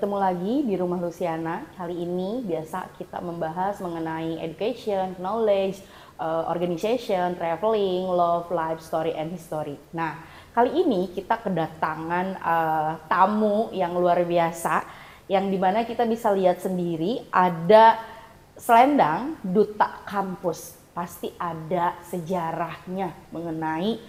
bertemu lagi di Rumah Luciana. Kali ini biasa kita membahas mengenai education, knowledge, organization, traveling, love, life, story, and history. Nah, kali ini kita kedatangan tamu yang luar biasa, yang dimana kita bisa lihat sendiri ada selendang duta kampus. Pasti ada sejarahnya mengenai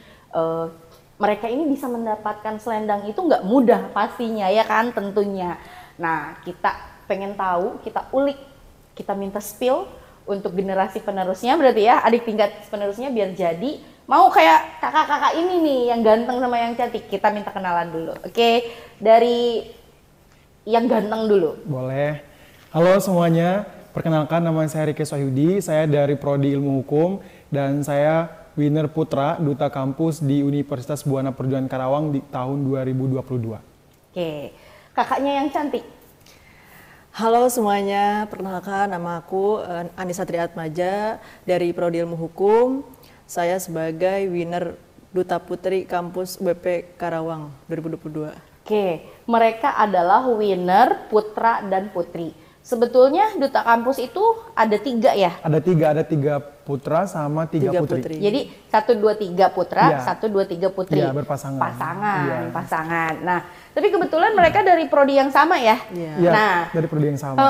mereka ini bisa mendapatkan selendang itu nggak mudah pastinya ya kan tentunya. Nah kita pengen tahu, kita ulik, kita minta spill untuk generasi penerusnya berarti ya, adik tingkat penerusnya biar jadi mau kayak kakak-kakak ini nih yang ganteng sama yang cantik. Kita minta kenalan dulu, oke? Dari yang ganteng dulu. Boleh. Halo semuanya, perkenalkan nama saya Rike Wahyudi, saya dari Prodi Ilmu Hukum dan saya winner putra duta kampus di Universitas Buana Perjuangan Karawang di tahun 2022. Oke, kakaknya yang cantik. Halo semuanya, perkenalkan nama aku Anissa Triatmaja dari Prodi Ilmu Hukum. Saya sebagai winner duta putri kampus UBP Karawang 2022. Oke, mereka adalah winner putra dan putri. Sebetulnya duta kampus itu ada 3 ya? Ada tiga putra sama 3 putri. Jadi 1, 2, 3 putra, Ya. 1, 2, 3 putri. Iya, berpasangan. Pasangan. Nah, tapi kebetulan mereka dari prodi yang sama ya? Iya, Nah, dari prodi yang sama.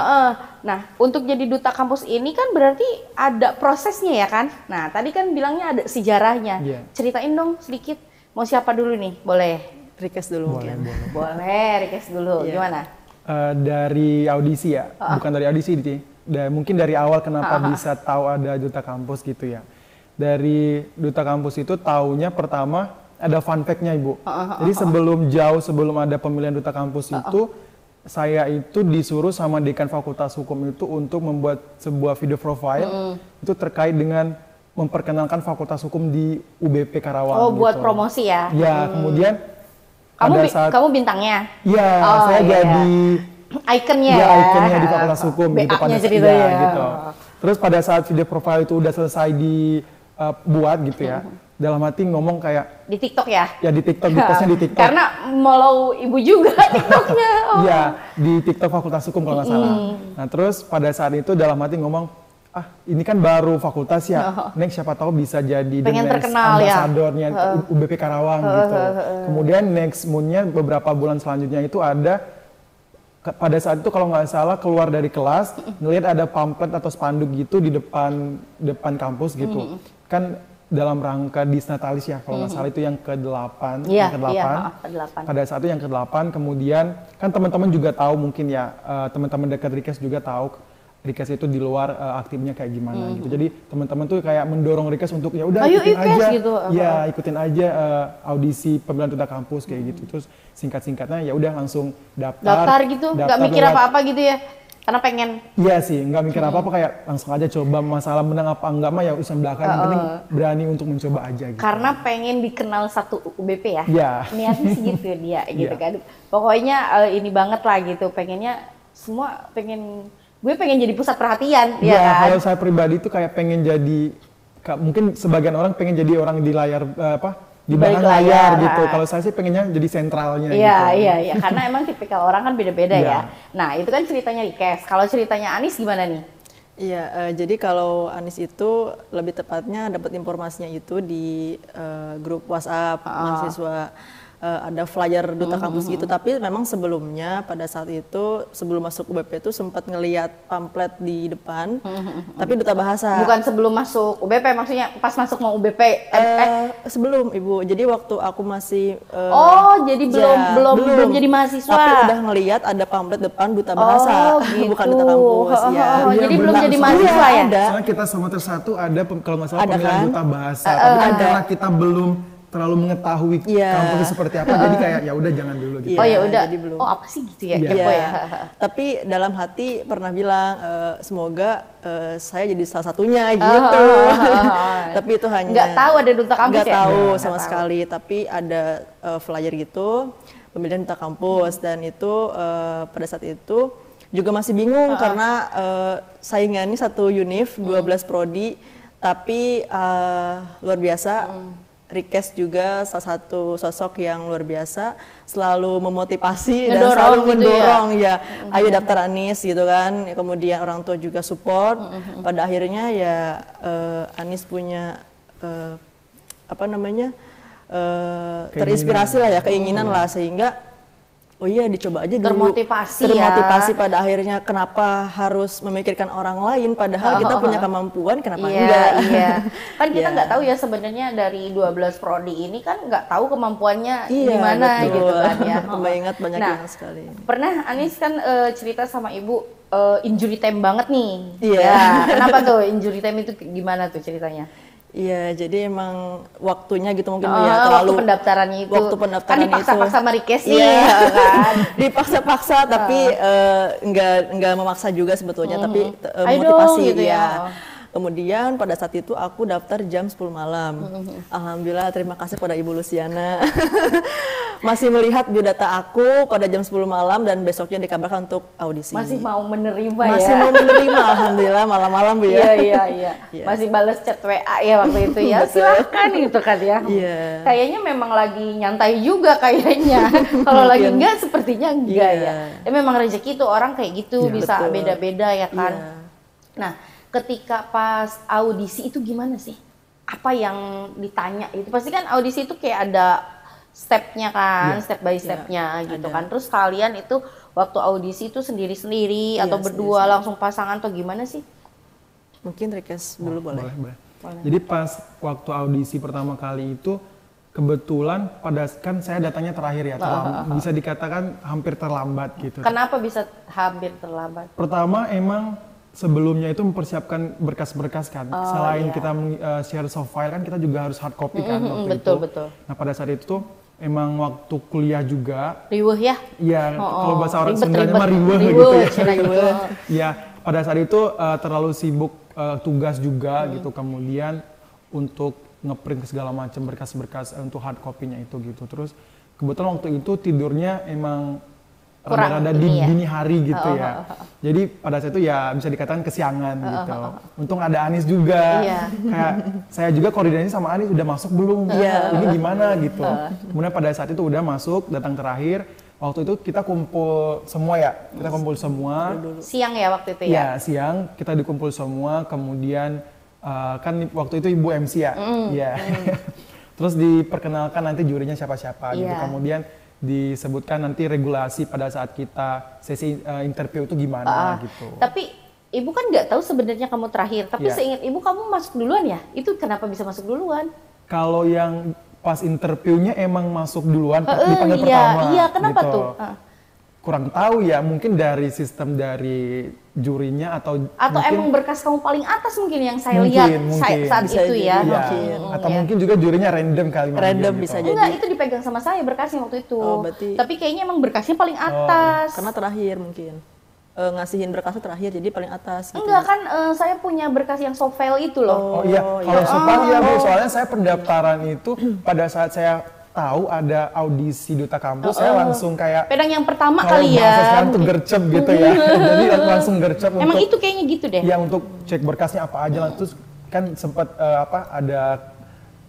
Nah, untuk jadi duta kampus ini kan berarti ada prosesnya ya kan? Nah, tadi kan bilangnya ada sejarahnya. Iya. Ceritain dong sedikit. Mau siapa dulu nih? Boleh? Request dulu mungkin. Boleh, request dulu. Iya. Gimana? Dari audisi ya, bukan dari audisi, mungkin dari awal kenapa bisa tahu ada duta kampus gitu ya. Dari duta kampus itu taunya pertama ada fun fact-nya Ibu. Jadi sebelum ada pemilihan duta kampus itu, saya itu disuruh sama dekan Fakultas Hukum itu untuk membuat sebuah video profile itu terkait dengan memperkenalkan Fakultas Hukum di UBP Karawang. Oh, buat gitu. promosi ya? Ya, kemudian Kamu bintangnya? Iya, saya jadi ikonnya ya, ya? ikonnya di Fakultas Hukum gitu pada ceritanya. gitu. Terus pada saat video profile itu udah selesai dibuat gitu ya, dalam hati ngomong kayak Di TikTok ya? ya di TikTok, di postnya di TikTok. Karena mau ibu juga TikToknya. Iya, di TikTok Fakultas Hukum kalau nggak salah. Nah terus pada saat itu dalam hati ngomong, ini kan baru fakultas ya, next siapa tahu bisa jadi Pengen the next terkenal ya? ambasadornya UBP Karawang gitu. Kemudian next moon-nya beberapa bulan selanjutnya itu ada, pada saat itu kalau nggak salah keluar dari kelas, ngelihat ada pamflet atau spanduk gitu di depan kampus gitu. Kan dalam rangka Disnatalis ya, kalau nggak salah itu yang ke-8. Iya, ke-8. Pada saat itu yang ke-8, kemudian kan teman-teman juga tahu mungkin ya, teman-teman dekat Rikes juga tahu Rikes itu di luar aktifnya kayak gimana gitu. Jadi teman-teman tuh kayak mendorong Rikes untuk ya udah ikutin aja. Gitu. Ya, ikutin aja audisi pemilihan duta kampus kayak gitu. Terus singkat-singkatnya ya udah langsung Daftar gitu, nggak mikir apa-apa gitu ya? Karena pengen. Iya sih, nggak mikir apa-apa, kayak langsung aja coba, masalah menang apa enggak mah ya urusan belakang, yang penting berani untuk mencoba aja gitu. Karena pengen dikenal satu UBP ya? Iya. Niatnya sih gitu dia gitu kan. Pokoknya ini banget lah gitu, pengennya semua gue pengen jadi pusat perhatian ya kan? Kalau saya pribadi tuh kayak pengen jadi, mungkin sebagian orang pengen jadi orang di layar di belakang layar gitu. Kalau saya sih pengennya jadi sentralnya gitu. Iya, karena emang tipikal orang kan beda-beda ya. Nah, itu kan ceritanya Rikes. Kalau ceritanya Anis gimana nih? Iya, jadi kalau Anis itu lebih tepatnya dapat informasinya itu di grup WhatsApp mahasiswa. Ada flyer duta kampus gitu, tapi memang sebelumnya pada saat itu sebelum masuk UBP itu sempat ngelihat pamflet di depan, tapi duta bahasa. Bukan sebelum masuk UBP, maksudnya pas masuk mau UBP? Sebelum Ibu, jadi waktu aku masih jadi belum jadi mahasiswa. Tapi udah ngelihat ada pamflet depan duta bahasa, gitu. bukan duta kampus. Jadi belum jadi mahasiswa ya? Soalnya kita semester 1 ada kalau nggak salah Ada pemilihan kan? duta bahasa, tapi kan karena kita belum terlalu mengetahui kampusnya seperti apa, jadi kayak ya udah jangan dulu gitu. Oh ya udah. Jadi belum. Oh apa sih gitu ya? Iya. Kepo ya. Tapi dalam hati pernah bilang semoga saya jadi salah satunya gitu. Tapi itu hanya Nggak tahu ada duta kampus nggak ya? tahu Nggak sama tahu. sekali. Tapi ada flyer gitu pemilihan duta kampus dan itu pada saat itu juga masih bingung karena saingannya satu univ 12 prodi, tapi luar biasa. Rikes juga salah satu sosok yang luar biasa, selalu memotivasi dan Ngedorong selalu gitu mendorong ya, ayo daftar Anies gitu kan. Kemudian orang tua juga support. Pada akhirnya ya Anies punya apa namanya terinspirasi lah ya, keinginan lah, sehingga oh iya dicoba aja dulu. Termotivasi pada akhirnya, kenapa harus memikirkan orang lain padahal kita punya kemampuan, kenapa enggak? Iya. Kan kita nggak tahu ya sebenarnya dari 12 prodi ini kan nggak tahu kemampuannya gimana betul. gitu kan ya. Mengingat banyak yang sekali. Pernah Anies kan cerita sama ibu injury time banget nih. Iya. Ya, kenapa tuh injury time itu gimana tuh ceritanya? Iya, jadi emang waktunya gitu mungkin ya terlalu waktu pendaftarannya itu. Waktu pendaftaran kan dipaksa-paksa sama Rikes nih, iya. kan. Dipaksa-paksa tapi enggak memaksa juga sebetulnya, tapi Ayo motivasi dong, gitu ya. Kemudian pada saat itu aku daftar jam 10 malam. Alhamdulillah, terima kasih pada Ibu Luciana. Masih melihat biodata aku pada jam 10 malam dan besoknya dikabarkan untuk audisi. Masih mau menerima ya? Masih mau menerima, alhamdulillah, malam-malam Bu ya. Iya. Masih balas chat WA ya waktu itu ya. Silahkan gitu kan ya. Iya. Kayaknya memang lagi nyantai juga kayaknya. Kalau lagi enggak sepertinya enggak ya. Ya memang rezeki tuh orang kayak gitu, bisa beda-beda ya kan. Iya. Nah, ketika pas audisi itu gimana sih? Apa yang ditanya? Itu pasti kan audisi itu kayak ada stepnya kan, step by stepnya gitu kan. Terus kalian itu waktu audisi itu sendiri-sendiri atau berdua langsung pasangan atau gimana sih? Mungkin Rikes dulu boleh. Jadi pas waktu audisi pertama kali itu kebetulan kan saya datangnya terakhir ya, bisa dikatakan hampir terlambat gitu. Kenapa bisa hampir terlambat? Pertama emang sebelumnya itu mempersiapkan berkas-berkas kan. Selain kita share soft file kan kita juga harus hard copy kan waktu itu. Betul. Nah pada saat itu tuh emang waktu kuliah juga. Riweuh ya? Iya, kalau bahasa orang Sundanya mah riweuh gitu ya. Iya, pada saat itu terlalu sibuk tugas juga gitu. Kemudian untuk ngeprint segala macam berkas-berkas untuk hard copy-nya itu gitu. Terus kebetulan waktu itu tidurnya emang rada-rada dini hari gitu ya. Jadi pada saat itu ya bisa dikatakan kesiangan gitu. Untung ada Anies juga. Kayak saya juga koordinasi sama Anies, udah masuk belum? Ini gimana gitu. Kemudian pada saat itu udah masuk, datang terakhir. Waktu itu kita kumpul semua ya. Kita kumpul semua. Siang ya waktu itu ya? Iya, siang kita dikumpul semua. Kemudian kan waktu itu Ibu MC ya. Iya. Terus diperkenalkan nanti jurinya siapa-siapa gitu. Kemudian disebutkan nanti regulasi pada saat kita sesi interview itu gimana gitu. Tapi ibu kan nggak tahu sebenarnya kamu terakhir, tapi seingat ibu kamu masuk duluan ya? Itu kenapa bisa masuk duluan? Kalau yang pas interviewnya emang masuk duluan, dipanggil pertama. Iya, kenapa gitu. tuh? Kurang tahu ya, mungkin dari sistem dari jurinya atau mungkin, emang berkas kamu paling atas mungkin yang saya lihat saat itu ya. Atau mungkin juga jurinya random kali. Random gitu. Bisa jadi. Enggak, itu dipegang sama saya berkasnya waktu itu. Tapi kayaknya emang berkasnya paling atas. Karena terakhir mungkin. Ngasihin berkasnya terakhir, jadi paling atas gitu. Enggak kan, saya punya berkas yang soft file itu loh. Oh iya, kalau soft file ya Bu, soalnya saya pendaftaran itu pada saat saya tahu ada audisi Duta Kampus, saya langsung kayak pedang yang pertama kali ya. Kalau sekarang tuh gercep gitu ya. Jadi langsung gercep untuk. Emang itu kayaknya gitu deh. Ya untuk cek berkasnya apa aja lah. Terus kan sempat ada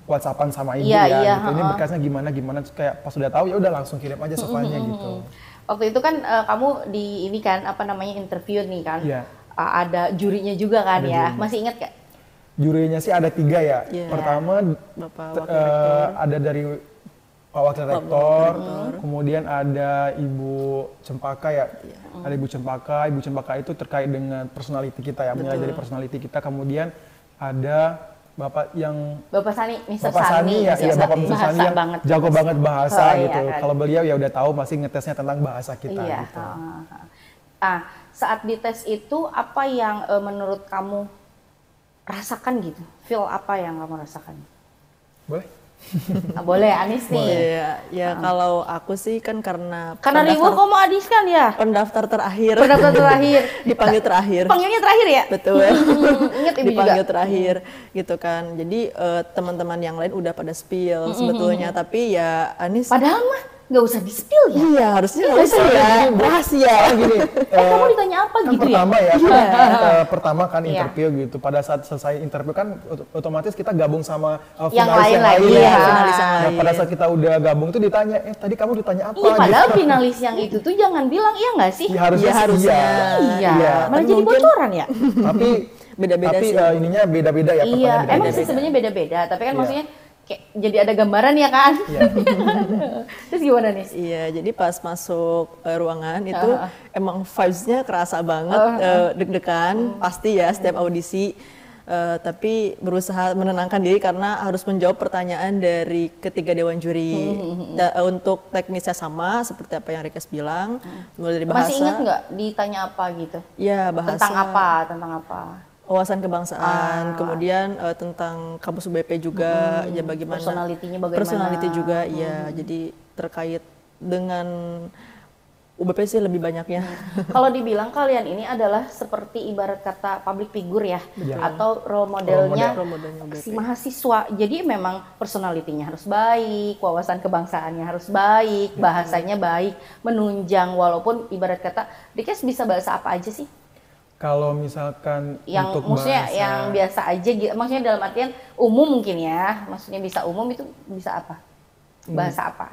WhatsAppan sama ibu gitu. Ini berkasnya gimana terus kayak pas udah tahu ya udah langsung kirim aja soalnya gitu. Waktu itu kan kamu di ini kan apa namanya interview nih kan. Iya. Ada jurinya juga kan ya. Masih ingat gak? Jurinya sih ada 3 ya. Pertama ada dari Pak Wakil Rektor, kemudian ada Ibu Cempaka ya, ada Ibu Cempaka itu terkait dengan personality kita ya, menilai dari personality kita, kemudian ada Bapak Sani, Bapak Sani ya, Bapak Mr. Sani yang banget, jago banget bahasa gitu, kan. kalau beliau ya udah tahu pasti ngetesnya tentang bahasa kita gitu. Saat dites itu apa yang menurut kamu rasakan gitu, feel apa yang kamu rasakan? Boleh? Boleh, Anies nih. Boleh, ya kalau aku sih kan karena riweuh kamu Anies kan ya? Pendaftar terakhir. Dipanggil terakhir. Panggilnya terakhir ya? Betul. Ingat ibu dipanggil juga. terakhir gitu kan. Jadi teman-teman yang lain udah pada spill sebetulnya, tapi ya Anies padahal mah nggak usah di-spill ya? Iya, harusnya nggak usah ya, rahasia. Gini, Kamu ditanya apa kan gitu ya? pertama ya, pertama kan interview gitu. Pada saat selesai interview kan otomatis kita gabung sama Yang finalis lain yang lagi, lain. ya. Finalis yang Nah, lain. pada saat kita udah gabung tuh ditanya, tadi kamu ditanya apa? Iya, padahal gitu. finalis yang itu tuh jangan bilang iya nggak sih? Ya, harusnya Iya, sih harusnya. Iya, Iya. malah Tapi jadi mungkin- bocoran ya? Tapi Beda-beda tapi sih. ininya beda-beda ya. Iya, pertanyaan emang beda-beda. sih sebenarnya beda-beda, tapi kan Iya. maksudnya kayak jadi ada gambaran ya kan? Iya. Terus gimana nih? Iya, jadi pas masuk ruangan itu emang vibes-nya kerasa banget, deg-degan, pasti ya setiap audisi. Tapi berusaha menenangkan diri karena harus menjawab pertanyaan dari ketiga dewan juri. Untuk teknisnya sama seperti apa yang Rikes bilang, mulai dari bahasa. Masih ingat nggak ditanya apa gitu? Ya, bahasa. Tentang apa? Tentang apa? Wawasan kebangsaan, kemudian tentang kampus UBP juga, ya bagaimana Personality-nya bagaimana? personality juga, ya. Jadi terkait dengan UBP sih lebih banyaknya. Kalau dibilang kalian ini adalah seperti ibarat kata public figure ya, Iya. atau role modelnya Role modelnya UBP. si mahasiswa. Jadi memang personality-nya harus baik, wawasan kebangsaannya harus baik, bahasanya baik, menunjang. Walaupun ibarat kata, Rikes bisa bahasa apa aja sih? Kalau misalkan Yang untuk maksudnya bahasa, yang biasa aja gitu, maksudnya dalam artian umum mungkin ya, maksudnya bisa umum itu bisa apa? Bahasa apa?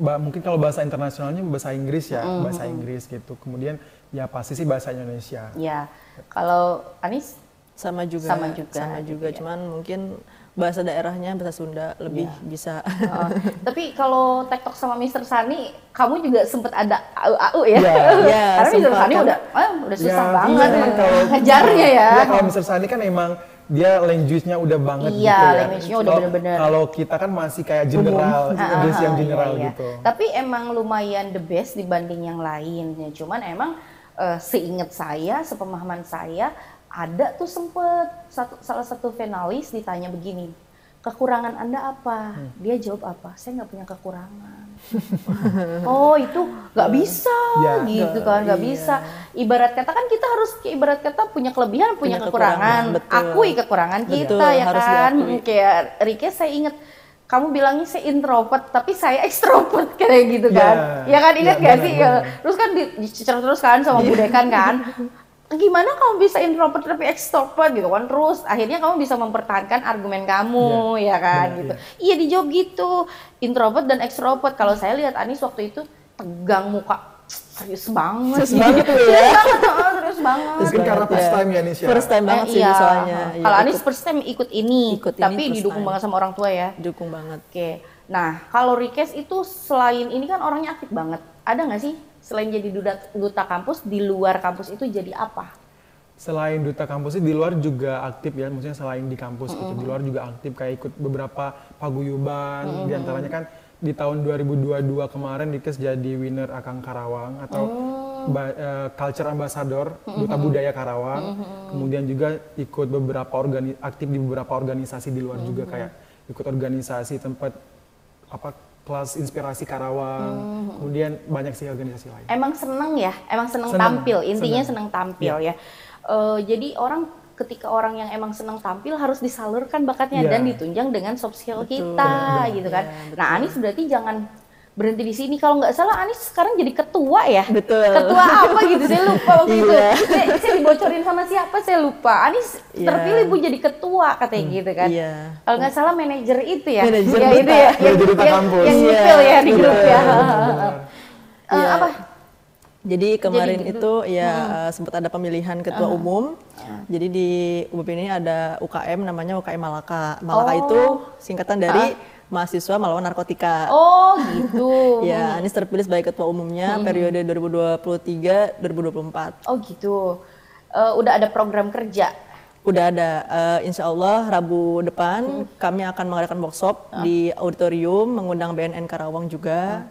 mungkin kalau bahasa internasionalnya bahasa Inggris ya, bahasa Inggris gitu. Kemudian ya pasti sih bahasa Indonesia. Ya, kalau Anis? Sama juga. Sama juga, Cuman mungkin bahasa daerahnya bahasa Sunda lebih bisa. Tapi kalau TikTok sama Mr. Sani, kamu juga sempet ada AU ya? Iya. Iya, Karena Mr. sempat. Sani udah susah Ya, banget iya, kalau- ngejarnya ya. Iya, kalau Mr. Sani kan emang dia language-nya udah banget Iya, gitu ya. language-nya udah bener-bener. Kalau kita kan masih kayak general, Inggris yang general Iya, iya. gitu. Tapi emang lumayan the best dibanding yang lain. Ya, cuman emang seingat saya, sepemahaman saya, ada tuh sempet salah satu finalis ditanya begini, kekurangan Anda apa? Dia jawab apa? Saya nggak punya kekurangan. Oh itu nggak bisa Ya. gitu kan, nggak bisa. Ibarat kata kan kita harus ibarat kata punya kelebihan, punya Punya kekurangan. kekurangan, betul. Akui kekurangan kita Betul, ya harus kan. diakui. Kayak Rike saya inget kamu bilangnya saya introvert tapi saya ekstrovert kayak gitu kan. Ya, Ya kan ingat ya, gak benar, sih? benar. Terus kan dicecer terus kan sama Bu Dekan kan. Gimana kamu bisa introvert tapi ekstrovert gitu kan? Terus akhirnya kamu bisa mempertahankan argumen kamu ya kan benar, gitu. Iya dijawab gitu. Introvert dan ekstrovert. Kalau saya lihat Anis waktu itu tegang muka, serius banget. Serius banget tuh ya. Serius banget. Mungkin karena first time ya Nisha. First time banget sih Iya. soalnya. Ya, Kalau Anis first time ikut ini, Ikut ini tapi first didukung time. banget sama orang tua ya. dukung banget. Oke. Nah, kalau Rikes itu selain ini kan orangnya aktif banget. Ada nggak sih selain jadi duta kampus, di luar kampus itu jadi apa? Selain duta kampus sih di luar juga aktif ya, maksudnya selain di kampus gitu, di luar juga aktif kayak ikut beberapa paguyuban, di antaranya kan di tahun 2022 kemarin Rikes jadi winner Akang Karawang atau Culture Ambassador Duta Budaya Karawang, kemudian juga ikut beberapa aktif di beberapa organisasi di luar juga kayak ikut organisasi tempat apa kelas inspirasi Karawang, kemudian banyak sih organisasi lain. Emang seneng ya, emang seneng Seneng, tampil. Intinya seneng. seneng tampil ya. Jadi ketika orang yang emang seneng tampil harus disalurkan bakatnya Iya. dan ditunjang dengan soft skill kita benar. gitu kan. Iya, Nah Anis berarti jangan berhenti di sini. Kalau nggak salah Anis sekarang jadi ketua ya. Betul. Ketua apa gitu saya lupa waktu itu. Iya. Saya dibocorin sama siapa saya lupa. Anis Iya. terpilih Bu jadi ketua katanya gitu kan. Iya. Kalau nggak salah manajer itu ya. Manajer ya, duta. itu ya. Manajer duta kampus. Yang Iya, nyipil ya di grup ya. Benar. Iya. Apa? Jadi kemarin Jadi itu ya sempat ada pemilihan ketua umum. Jadi di UBP ini ada UKM namanya UKM Malaka. Malaka itu singkatan dari mahasiswa melawan narkotika. Oh gitu. Ya, Anis terpilih sebagai ketua umumnya periode 2023-2024. Oh gitu. Udah ada program kerja. Udah ada, insya Allah Rabu depan kami akan mengadakan workshop di auditorium, mengundang BNN Karawang juga.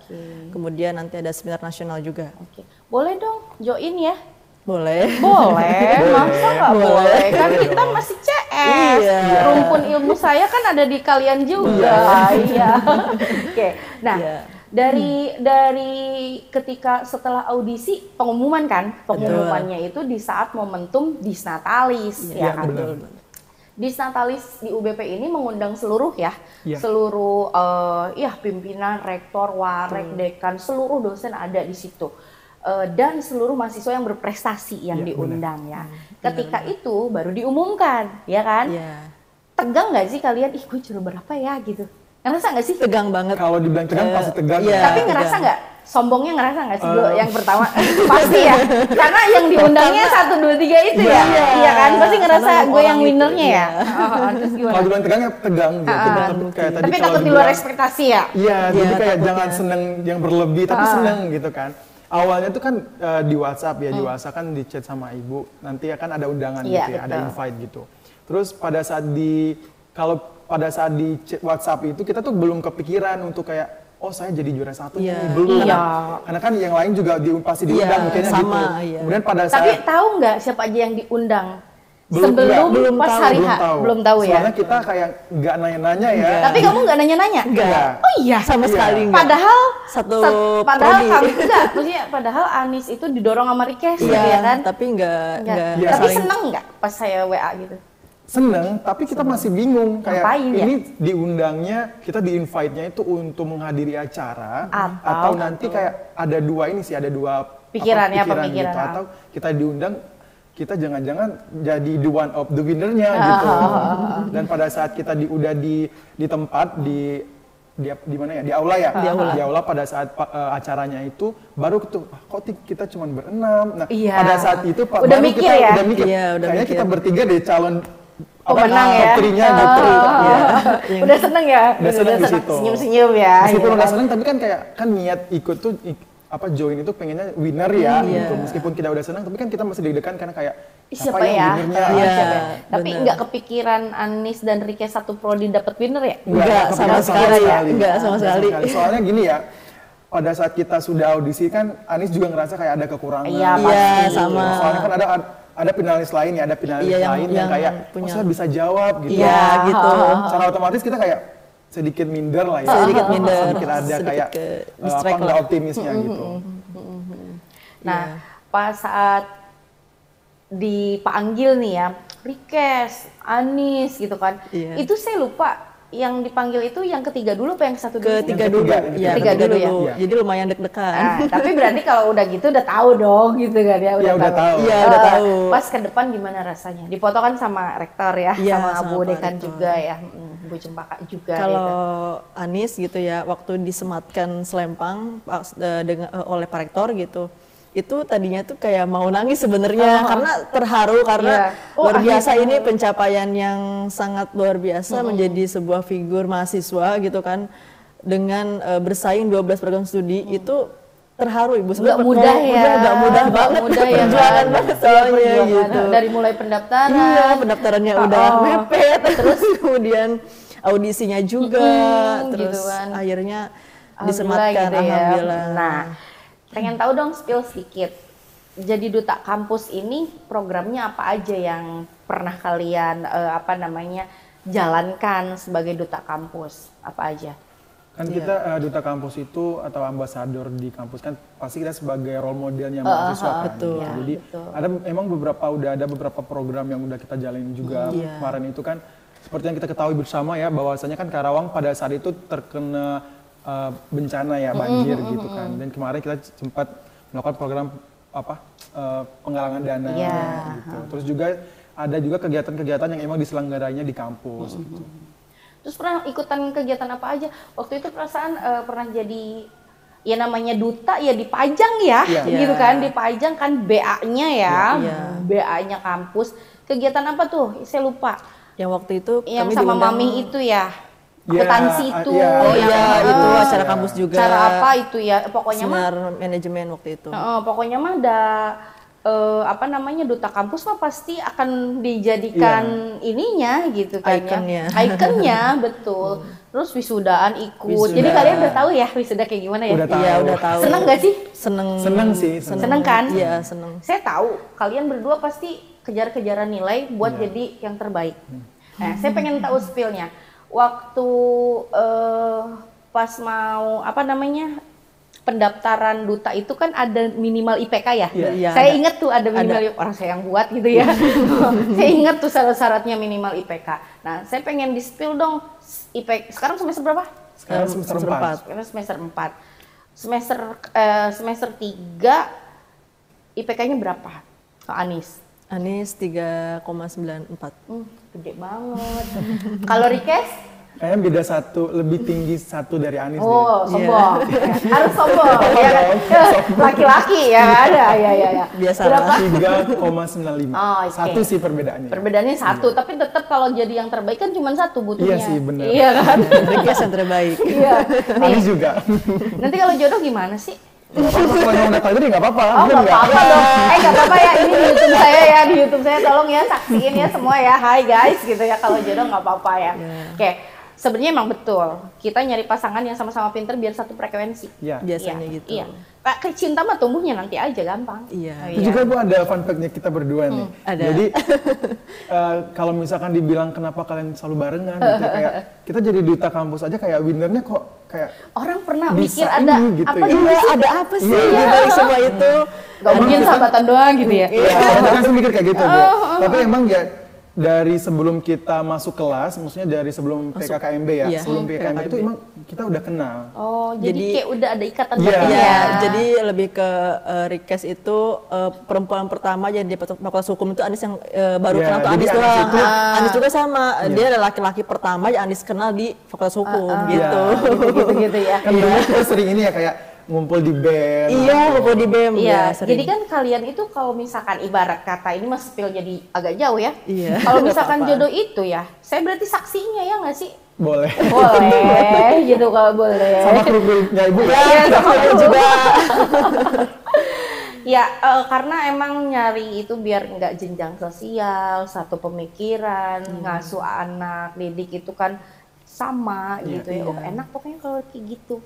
Kemudian nanti ada seminar nasional juga. Oke. Boleh dong join ya? Boleh. Boleh. Masa nggak boleh? Kan kita masih CS. Iya. Rumpun ilmu saya kan ada di kalian juga. Iya. Oke. Nah. Iya. Dari ketika setelah audisi pengumumannya itu di saat momentum Disnatalis Iya, ya kan. benar. Disnatalis di UBP ini mengundang seluruh Iya. seluruh pimpinan, rektor, warek, dekan, seluruh dosen ada di situ. Dan seluruh mahasiswa yang berprestasi yang Iya, diundang ya. Ketika itu baru diumumkan, ya kan? Iya. Tegang nggak sih kalian? Ih, gue juara berapa ya gitu? Ngerasa nggak sih? Tegang banget. Kalau dibilang tegang pasti tegang. iya. Tapi ngerasa nggak? Sombongnya ngerasa nggak sih dulu yang pertama? Pasti ya, karena yang diundangnya 1, 2, 3 itu ya, iya kan? Pasti ngerasa Karena gue yang orang itu, winnernya ya. iya. Terus gimana? Kalau dibilang tegang ya tegang gitu. Tapi kayak tadi Tapi kalau takut di luar dibilang- ekspektasi ya. Iya, jadi kayak takutnya. jangan seneng yang berlebih, tapi seneng gitu kan. Awalnya tuh kan di WhatsApp ya, di WhatsApp kan di chat sama ibu, nanti akan ada undangan Iya, gitu ya, ada betul. invite gitu. Terus pada saat di chat WhatsApp itu kita tuh belum kepikiran untuk kayak, oh saya jadi juara 1 Iya. nih, belum. Iya. Karena kan yang lain juga pasti diundang, Iya, mungkinnya sama, gitu. iya. Kemudian pada saat Tapi tahu nggak siapa aja yang diundang? Belum Sebelum pas hari H, belum tahu ya. Soalnya kita kayak nggak nanya-nanya ya. Tapi kamu nggak nanya-nanya? Enggak. Oh iya. Sama Iya. sekali enggak. Padahal Padahal kami enggak, maksudnya padahal Anis itu didorong sama Rikes gitu ya kan? tapi enggak Enggak. Iya. Tapi saling- seneng nggak pas saya WA gitu? Seneng, tapi kita masih bingung kayak Ngapain ya? ini diundangnya, kita di-invite-nya itu untuk menghadiri acara Atau- nanti kayak ada dua ini sih, ada dua Pikiran ya, pikiran pemikiran. gitu. Atau kita diundang, kita jangan-jangan jadi the one of the winner-nya gitu. Dan pada saat kita udah di tempat di mana ya, di aula ya, di aula pada saat acaranya itu baru kok kita cuma berenam. Nah Iya. pada saat itu Udah baru mikir kita ya? udah mikir, Iya, udah kayaknya mikir. kita bertiga deh calon Pemenang ya? top 3-nya gitu. Iya. Udah seneng ya? Udah seneng di situ. Senyum-senyum ya. Meskipun gitu udah kan. seneng, tapi kan kayak kan niat ikut tuh join itu pengennya winner ya Iya. gitu. Meskipun kita udah senang, tapi kan kita masih deg-degan karena kayak Ih, siapa yang ya? winnernya? Iya. Siapa ya? Tapi bener. nggak kepikiran Anis dan Rike satu prodi dapat winner ya? Enggak, sama kepikiran sekali. Enggak, sama sekali. Soalnya gini ya, pada saat kita sudah audisi kan Anis juga ngerasa kayak ada kekurangan. Iya, Iya, pasti. sama. Soalnya kan ada finalis lain ya, ada finalis Iya, yang- lain yang, yang kayak punya- saya bisa jawab gitu. Iya, gitu. Secara otomatis kita kayak sedikit minder lah ya. Sedikit minder, Sedikit ada sedikit kayak ke distract nggak lah. optimisnya gitu. Nah, pas saat dipanggil nih ya, Rikes, Anis gitu kan. Iya. Itu saya lupa yang dipanggil itu yang ketiga dulu apa yang satu dulu? sih? Ketiga Yang dulu. ketiga, Iya, ketiga dulu ya? Iya. Jadi lumayan deg-degan. Nah, tapi berarti kalau udah gitu udah tahu dong gitu kan ya, Iya, udah tahu. Iya, udah Eh, tahu. Pas ke depan gimana rasanya? Dipoto kan sama rektor ya, Iya, sama sama Bu Pak Dekan Rektor. juga ya, Bu Cempaka juga. Kalau gitu. Anis gitu ya, waktu disematkan selempang oleh Pak Rektor gitu, itu tadinya tuh kayak mau nangis sebenarnya karena terharu karena Iya. Oh, luar biasa akhirnya. ini pencapaian yang sangat luar biasa menjadi sebuah figur mahasiswa gitu kan dengan bersaing 12 program studi itu terharu Ibu. Nggak Sebenarnya mudah ya, nggak mudah banget, mudah ya perjuangan kan? banget soalnya Perjuangan. gitu. Dari mulai pendaftaran, Iya, pendaftarannya udah Oh. mepet, terus kemudian audisinya juga, terus gitu kan. akhirnya Alhamdulillah disematkan, gitu ya. alhamdulillah. Nah, pengen tahu dong spill sedikit. Jadi duta kampus ini programnya apa aja yang pernah kalian jalankan sebagai duta kampus? Apa aja? Kan kita duta kampus itu atau ambasador di kampus kan pasti kita sebagai role modelnya mahasiswa kan. betul. Gitu. Ya, Jadi betul. udah ada beberapa program yang udah kita jalanin juga Iya. kemarin itu kan seperti yang kita ketahui bersama ya bahwasanya kan Karawang pada saat itu terkena bencana ya banjir gitu kan. Dan kemarin kita sempat melakukan program penggalangan dana Iya. gitu. Terus juga ada juga kegiatan-kegiatan yang emang diselenggarainya di kampus gitu. Terus pernah ikutan kegiatan apa aja? Waktu itu perasaan pernah jadi ya namanya duta ya dipajang ya, Iya. gitu Iya. kan, dipajang kan BA-nya ya, Iya. BA-nya kampus. Kegiatan apa tuh? Saya lupa. Yang waktu itu Yang kami sama diundang- mami itu ya, Iya, akuntansi itu. iya. Oh yang- iya, itu eh, acara kampus juga. Cara apa itu ya? Pokoknya mah, Seminar manajemen waktu itu. pokoknya mah ada duta kampus mah pasti akan dijadikan ininya gitu kan Ikonnya. ya. Ikonnya betul. Terus wisudaan ikut. Wisuda. Jadi kalian udah tahu ya wisuda kayak gimana ya? Udah tahu. Iya, udah tahu. Seneng gak sih? Seneng. Seneng sih, Seneng kan? Iya, seneng. Saya tahu kalian berdua pasti kejar-kejaran nilai buat jadi yang terbaik. Nah, saya pengen tahu spillnya. Waktu pas mau pendaftaran duta itu kan ada minimal IPK ya. Iya, Saya ada. ingat tuh ada minimal orang saya yang buat gitu ya. Saya ingat tuh syarat-syaratnya minimal IPK. Nah, saya pengen di-spill dong IPK. Sekarang semester berapa? Sekarang semester 4. Sekarang semester 4. Semester 3 IPK-nya berapa? Kak Anis? Anis 3,94. Gede banget. Kalau Rikes? Kayaknya beda 1, lebih tinggi 1 dari Anis Oh, deh. sombong. Harus sombong. Ya kan? Laki-laki ya ada. Ya. Biasa Berapa? 3,95. Oh, oke. 1 sih perbedaannya. Perbedaannya 1, tapi tetap kalau jadi yang terbaik kan cuma 1 butuhnya. Iya sih, benar. Iya kan? Rikes yang terbaik. Iya. Nih, Anis juga. nanti kalau jodoh gimana sih? Nggak apa-apa, kalau yang udah tahu jadi nggak apa-apa. Oh, bener nggak nggak? apa-apa dong. Nggak apa-apa ya. Ini di YouTube saya ya. Di YouTube saya tolong ya saksiin ya semua ya. Hai guys gitu ya. Kalau jodoh nggak apa-apa ya. Oke. Sebenarnya emang betul. Kita nyari pasangan yang sama-sama pinter biar satu frekuensi. Iya. Biasanya Iya, gitu. Iya. Kayak cinta mah tumbuhnya nanti aja gampang. Iya. Oh, Itu juga Bu ada fun fact-nya kita berdua nih. Ada. Jadi kalau misalkan dibilang kenapa kalian selalu barengan gitu kayak kita jadi duta kampus aja kayak winnernya kok kayak Orang pernah bisa mikir ada ini gitu apa ya. dulu Iya, sih? ada apa sih Iya. di balik semua itu? Gak mungkin sahabatan doang gitu ya. Iya, orang langsung mikir kayak gitu, Bu. Tapi emang ya dari sebelum kita masuk kelas, maksudnya dari sebelum PKKMB ya, Iya. sebelum PKKMB itu emang kita udah kenal. Oh, jadi Jadi- kayak udah ada ikatan Iya. batin Iya, ya. jadi lebih ke Rikes itu perempuan pertama yang di fakultas hukum itu Anis yang baru Iya, kenal tuh jadi Anis Anis doang. itu- Anis juga sama, dia adalah laki-laki pertama yang Anis kenal di fakultas hukum gitu. gitu ya. Kan dulu kita sering ini ya kayak ngumpul di band. Iya, ngumpul di BEM Iya, ya, sering. jadi kan kalian itu kalau misalkan ibarat kata ini mas spill jadi agak jauh ya. Iya, Kalau nggak misalkan apa-apa. jodoh itu ya, saya berarti saksinya ya nggak sih? Boleh. Boleh, gitu kalau boleh. Sama kru-krunya Ibu ya. Iya, sama Aku juga. juga. Ya, karena emang nyari itu biar nggak jenjang sosial, satu pemikiran, ngasuh anak, didik itu kan sama gitu ya. Oh, Iya. enak pokoknya kalau kayak gitu.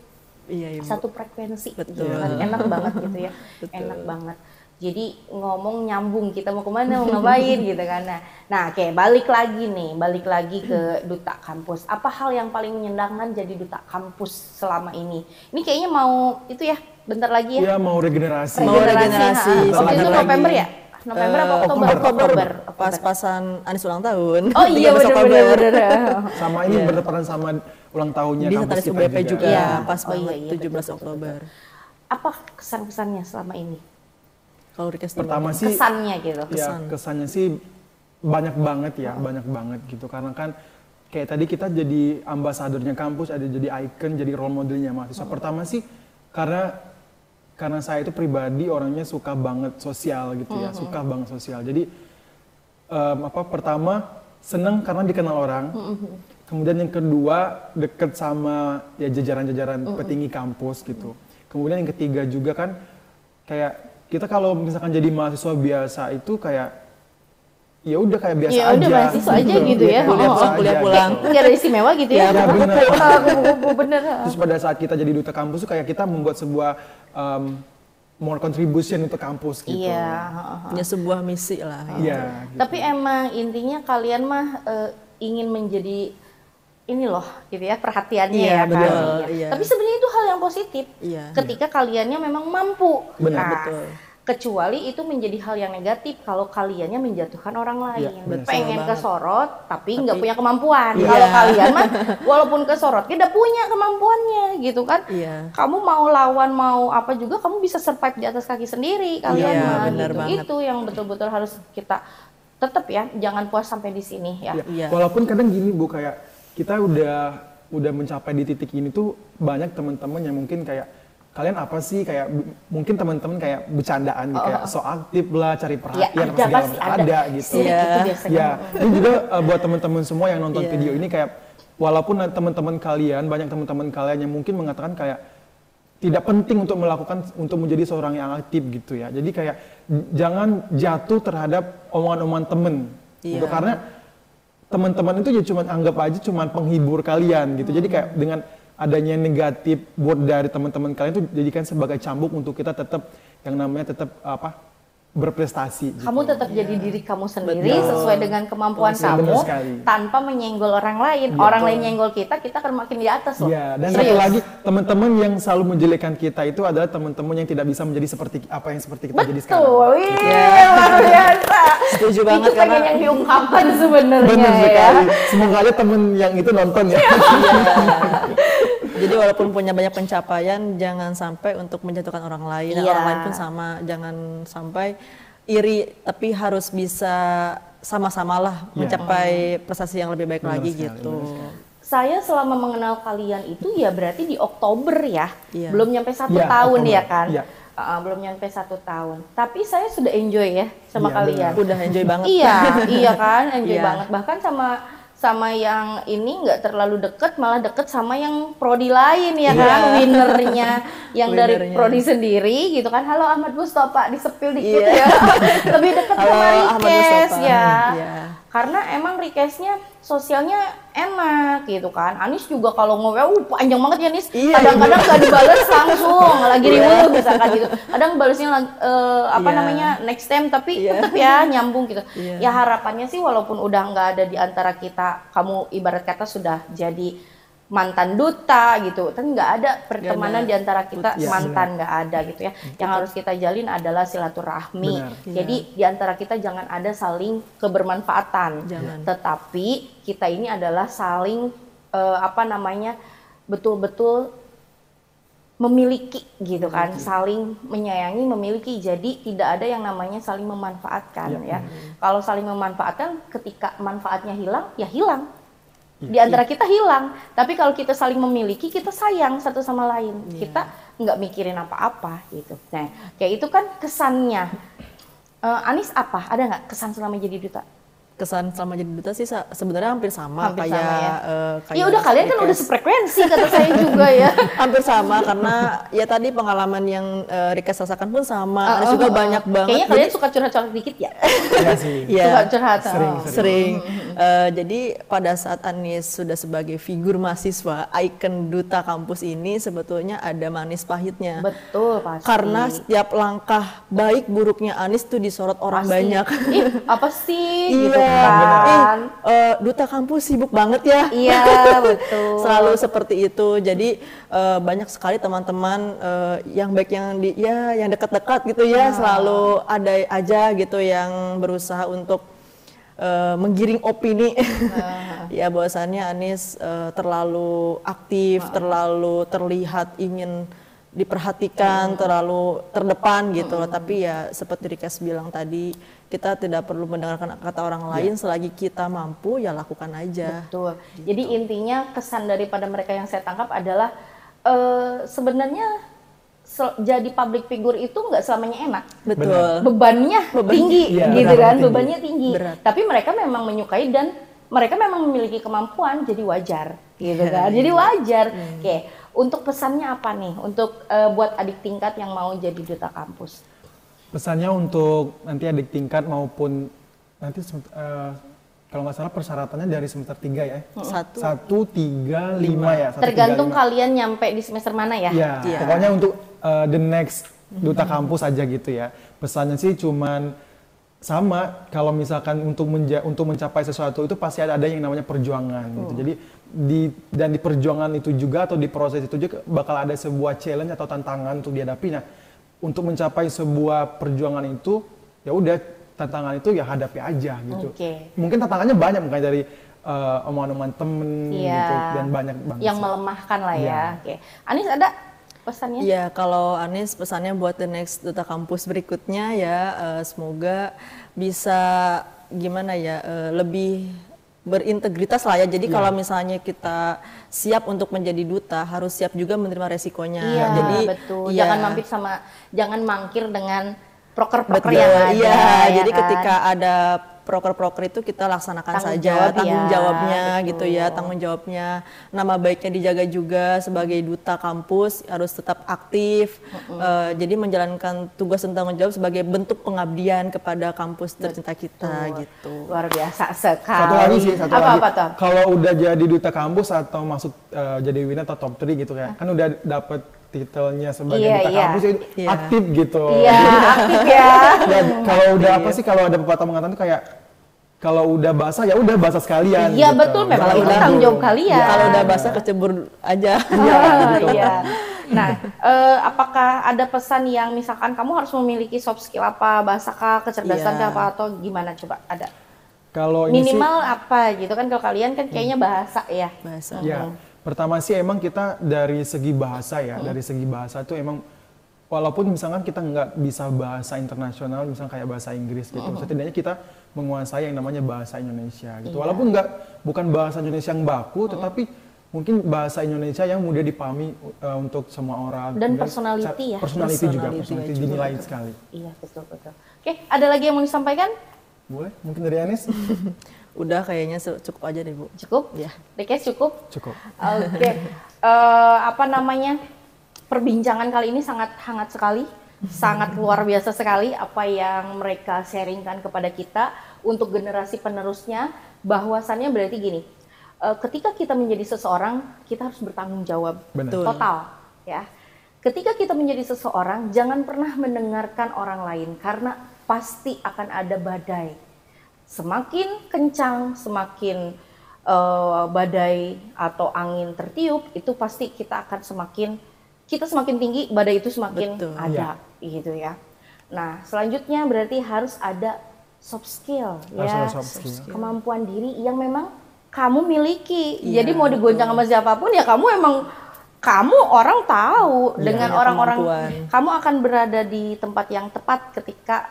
Iya, Ibu. Satu frekuensi. Betul. Gitu kan. Enak banget gitu ya. Betul. Enak banget. Jadi ngomong nyambung kita mau kemana, mau ngapain gitu kan. Nah, oke, balik lagi ke duta kampus. Apa hal yang paling menyenangkan jadi duta kampus selama ini? Ini kayaknya mau itu ya, bentar lagi ya. Iya, mau regenerasi. Mau regenerasi. Ha. Waktu itu Lagi. November ya? November apa Oktober? Oktober. Pas-pasan Anis ulang tahun. Oh iya 13 Oktober. bener. Sama ini bertepatan sama ulang tahunnya Di kampus Sekretaris kita UBP juga, Iya. pas Oh iya, banget iya, 17 betul, Oktober. Apa kesan-kesannya selama ini? Kalau Rikes Pertama sih Kesannya gitu. ya kesannya sih banyak banget ya, banyak banget gitu. Karena kan kayak tadi kita jadi ambasadornya kampus, ada jadi icon, jadi role modelnya mahasiswa. Pertama sih karena saya itu pribadi orangnya suka banget sosial gitu ya, suka banget sosial. Jadi pertama seneng karena dikenal orang. Kemudian yang kedua deket sama ya jajaran-jajaran petinggi kampus gitu. Kemudian yang ketiga juga kan kayak kita kalau misalkan jadi mahasiswa biasa itu kayak ya udah kayak biasa Ya aja. udah mahasiswa aja gitu ya. Kuliah, Oh, biasa kuliah aja pulang. gitu. Nggak ada istimewa gitu ya. Ya, bener. Kupu-kupu bener. Terus pada saat kita jadi duta kampus tuh kayak kita membuat sebuah more contribution untuk kampus gitu. Iya. Punya sebuah misi lah. Iya. gitu. Tapi emang intinya kalian mah ingin menjadi ini loh gitu ya perhatiannya Iya, ya kan. betul, Iya. iya. Tapi sebenarnya itu hal yang positif. Iya. Ketika kaliannya memang mampu. Benar, Nah, betul. Kecuali itu menjadi hal yang negatif kalau kaliannya menjatuhkan orang lain. Iya, benar. Pengen Betul banget. kesorot tapi nggak punya kemampuan. Iya. Kalau kalian mah walaupun kesorot udah punya kemampuannya gitu kan. Iya. Kamu mau lawan mau apa juga kamu bisa survive di atas kaki sendiri kalian Iya, mah benar gitu. banget. Itu yang betul-betul harus kita tetap ya, jangan puas sampai di sini ya. Ya, Iya. walaupun kadang gini Bu kayak kita udah mencapai di titik ini tuh banyak teman-teman yang mungkin kayak kalian apa sih kayak mungkin teman-teman kayak bercandaan gitu, kayak so aktif lah cari perhatian ada, apa segala pasti macam. ada. Ada gitu. Sirik Iya. itu biasanya. Ya, ini juga buat teman-teman semua yang nonton Iya. video ini kayak walaupun teman-teman kalian banyak teman-teman kalian yang mungkin mengatakan kayak tidak penting untuk menjadi seorang yang aktif gitu ya. Jadi kayak jangan jatuh terhadap omongan-omongan temen gitu Iya. karena teman-teman itu ya cuma anggap aja cuma penghibur kalian gitu. Jadi kayak dengan adanya negatif word dari teman-teman kalian itu jadikan sebagai cambuk untuk kita tetap yang namanya tetap berprestasi. Kamu gitu. tetap jadi diri kamu sendiri Betul. sesuai dengan kemampuan Betul, kamu benar sekali. tanpa menyenggol orang lain. Iya, Orang betul. lain nyenggol kita akan makin di atas loh. Iya, dan Serius. satu lagi teman-teman yang selalu menjelekkan kita itu adalah teman-teman yang tidak bisa menjadi seperti apa yang seperti kita jadi sekarang. Betul, wih, Iya. luar biasa. Setuju banget, Itu pengen karena- yang diungkapkan sebenarnya Benar ya. sekali. Semoga aja temen yang itu nonton ya. Jadi walaupun punya banyak pencapaian, jangan sampai untuk menjatuhkan orang lain. Dan Iya. orang lain pun sama, jangan sampai iri, tapi harus bisa sama-samalah Iya. mencapai prestasi yang lebih baik Benar lagi sekali, gitu. Saya selama mengenal kalian itu ya berarti di Oktober ya, Iya. belum nyampe 1 Iya, tahun Oktober. ya kan? Iya. Belum nyampe 1 tahun. Tapi saya sudah enjoy ya sama Iya, kalian. Udah enjoy banget. Iya, iya kan, enjoy Iya. banget. Bahkan sama yang ini nggak terlalu deket, malah deket sama yang prodi lain ya kan, winnernya yang dari Winnernya. prodi sendiri gitu kan. Halo Ahmad Mustofa, disepil dikit Iya. ya. Lebih deket Halo, sama Ahmad Rikes Mustofa. ya. Iya. Karena emang Rikesnya sosialnya enak gitu kan. Anis juga kalau ngomel panjang banget ya Nis. Iya, Kadang-kadang nggak dibales langsung, lagi riweuh misalkan gitu. Kadang balesnya apa Iya. namanya next time tapi Iya. tetap ya nyambung gitu. Iya. Ya harapannya sih walaupun udah nggak ada di antara kita, kamu ibarat kata sudah jadi mantan duta gitu, kan nggak ada pertemanan ada. di antara kita, Iya, mantan nggak ada gitu ya. Yang harus kita jalin adalah silaturahmi. Benar. Jadi di antara kita jangan ada saling kebermanfaatan. Jangan. Tetapi kita ini adalah saling apa namanya betul-betul memiliki gitu kan, saling menyayangi, memiliki. Jadi tidak ada yang namanya saling memanfaatkan ya. Kalau saling memanfaatkan, ketika manfaatnya hilang, ya hilang. Di antara kita hilang. Tapi kalau kita saling memiliki, kita sayang satu sama lain. Kita nggak mikirin apa-apa gitu. Nah, kayak itu kan kesannya. Anis apa? Ada nggak kesan selama jadi duta? Kesan selama jadi duta sih sebenarnya hampir sama Hampir kayak sama ya. kayak Ya udah kalian kan udah Rikes. sefrekuensi kata saya juga ya. Hampir sama karena ya tadi pengalaman yang Rikes rasakan pun sama. Ada juga banyak banget. Kayaknya kalian suka curhat-curhat dikit ya. Iya sih. Iya. Suka curhat. Sering. Jadi pada saat Anis sudah sebagai figur mahasiswa, ikon duta kampus ini sebetulnya ada manis pahitnya. Betul pasti. Karena setiap langkah baik buruknya Anis tuh disorot orang Pasti. banyak. Ih, apa sih gitu Iya, kan. duta kampus sibuk banget ya. Iya, betul. Selalu seperti itu. Jadi banyak sekali teman-teman yang baik yang dekat-dekat gitu ya, selalu ada aja gitu yang berusaha untuk menggiring opini. Ya bahwasannya Anis terlalu aktif, terlalu terlihat ingin diperhatikan, terlalu terdepan gitu loh. Tapi ya seperti Rikes bilang tadi, kita tidak perlu mendengarkan kata orang lain, selagi kita mampu ya lakukan aja. Betul. Jadi intinya kesan daripada mereka yang saya tangkap adalah sebenarnya jadi public figure itu nggak selamanya enak. Betul. Bebannya tinggi Iya, gitu benar, kan, tinggi. bebannya tinggi. Berat. Tapi mereka memang menyukai dan mereka memang memiliki kemampuan, jadi wajar gitu kan. Jadi wajar. Oke, untuk pesannya apa nih untuk buat adik tingkat yang mau jadi duta kampus? Pesannya untuk nanti adik tingkat maupun nanti kalau nggak salah persyaratannya dari semester 3 ya. 1, 1, 3, 5 ya. 1, 3, Tergantung 5. kalian nyampe di semester mana ya. Ya, Iya. pokoknya untuk the next duta kampus aja gitu ya. Pesannya sih cuman sama, kalau misalkan untuk mencapai sesuatu itu pasti ada yang namanya perjuangan gitu. Jadi di perjuangan itu juga atau di proses itu juga bakal ada sebuah challenge atau tantangan untuk dihadapi. Nah, untuk mencapai sebuah perjuangan itu ya udah tantangan itu ya hadapi aja gitu. Oke. Mungkin tantangannya banyak, mungkin dari omongan-omongan temen Iya. gitu dan banyak banget. Yang sih. melemahkan lah ya. Iya. Oke. Anis ada pesannya? Iya, kalau Anis pesannya buat the next duta kampus berikutnya ya, semoga bisa gimana ya, lebih berintegritas lah ya. Jadi kalau misalnya kita siap untuk menjadi duta, harus siap juga menerima resikonya. Iya, Jadi betul. iya. Jangan mangkir dengan proker-proker Betul, yang ada. iya. ya Jadi kan? ketika ada proker-proker itu kita laksanakan Tanggung saja, jawab tanggung ya, jawabnya betul. gitu ya, tanggung jawabnya. Nama baiknya dijaga juga sebagai duta kampus, harus tetap aktif. Jadi menjalankan tugas dan tanggung jawab sebagai bentuk pengabdian kepada kampus tercinta kita gitu. Luar biasa sekali. Satu lagi sih, satu lagi. Apa tuh? Kalau udah jadi duta kampus atau masuk jadi winner atau top 3 gitu ya, kan udah dapet titelnya sebagai Iya, duta iya. kampus itu Iya. aktif gitu. Iya, aktif ya. Ya, kalau udah apa sih, kalau ada pepatah mengatakan tuh kayak kalau udah basah ya udah basah sekalian. Iya, gitu. betul, memang Jangan itu nanggung. tanggung jawab kalian. Kalau udah basah kecebur aja. Iya, gitu. Iya. Nah, apakah ada pesan yang misalkan kamu harus memiliki soft skill apa, bahasa kah, kecerdasan Iya. kah, apa atau gimana, coba ada? Kalau ini sih, Minimal apa gitu kan, kalau kalian kan kayaknya bahasa ya. Bahasa. ya pertama sih emang kita dari segi bahasa ya, dari segi bahasa tuh emang walaupun misalkan kita nggak bisa bahasa internasional, misalnya kayak bahasa Inggris gitu, setidaknya kita menguasai yang namanya bahasa Indonesia gitu. Iya. Walaupun bukan bahasa Indonesia yang baku, tetapi mungkin bahasa Indonesia yang mudah dipahami untuk semua orang. Dan Kemudian personality ya. Personality juga, Personality personality juga. dinilai sekali. Iya, betul. Oke, ada lagi yang mau disampaikan? Boleh? Mungkin dari Anis? Udah kayaknya cukup aja deh Bu. Cukup? Ya. Rekes cukup? Cukup. Oke. Apa namanya? Perbincangan kali ini sangat hangat sekali, sangat luar biasa sekali apa yang mereka sharingkan kepada kita untuk generasi penerusnya. Bahwasannya berarti gini, ketika kita menjadi seseorang, kita harus bertanggung jawab Benar. total, ya. Ketika kita menjadi seseorang, jangan pernah mendengarkan orang lain karena pasti akan ada badai. Semakin kencang, semakin badai atau angin tertiup, itu pasti kita semakin tinggi, badai itu semakin Betul. ada, gitu ya. Nah, selanjutnya berarti harus ada soft skill, Harus ya, ada soft skill. kemampuan diri yang memang kamu miliki. Iya, Jadi mau digoncang sama siapapun ya kamu orang tahu Iya, dengan punya orang-orang, kemampuan. kamu akan berada di tempat yang tepat ketika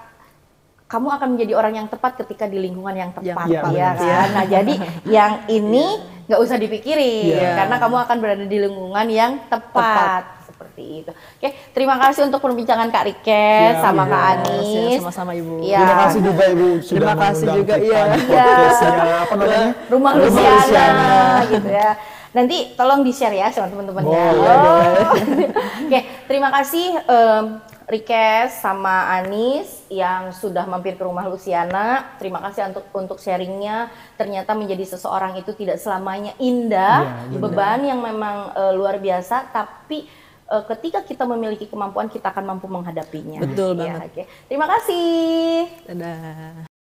kamu akan menjadi orang yang tepat ketika di lingkungan yang tepat, Iya, ya benar. kan? Nah, jadi yang ini nggak usah dipikirin Iya. karena kamu akan berada di lingkungan yang tepat. Seperti itu. Oke, terima kasih untuk perbincangan Kak Rikes Iya, sama iya. Kak Anis. Sama-sama Ibu. Iya. Terima kasih juga Ibu sudah Terima kasih mengundang juga, kita iya. di podcastnya apa namanya? Rumah Luciana gitu ya. Nanti tolong di-share ya sama teman-temannya. Boleh, Oke, terima kasih Rikes sama Anis yang sudah mampir ke rumah Luciana. Terima kasih untuk sharingnya. Ternyata menjadi seseorang itu tidak selamanya indah, Iya, benar. beban yang memang luar biasa, tapi ketika kita memiliki kemampuan kita akan mampu menghadapinya. Betul Ya, banget. oke. Terima kasih. Dadah.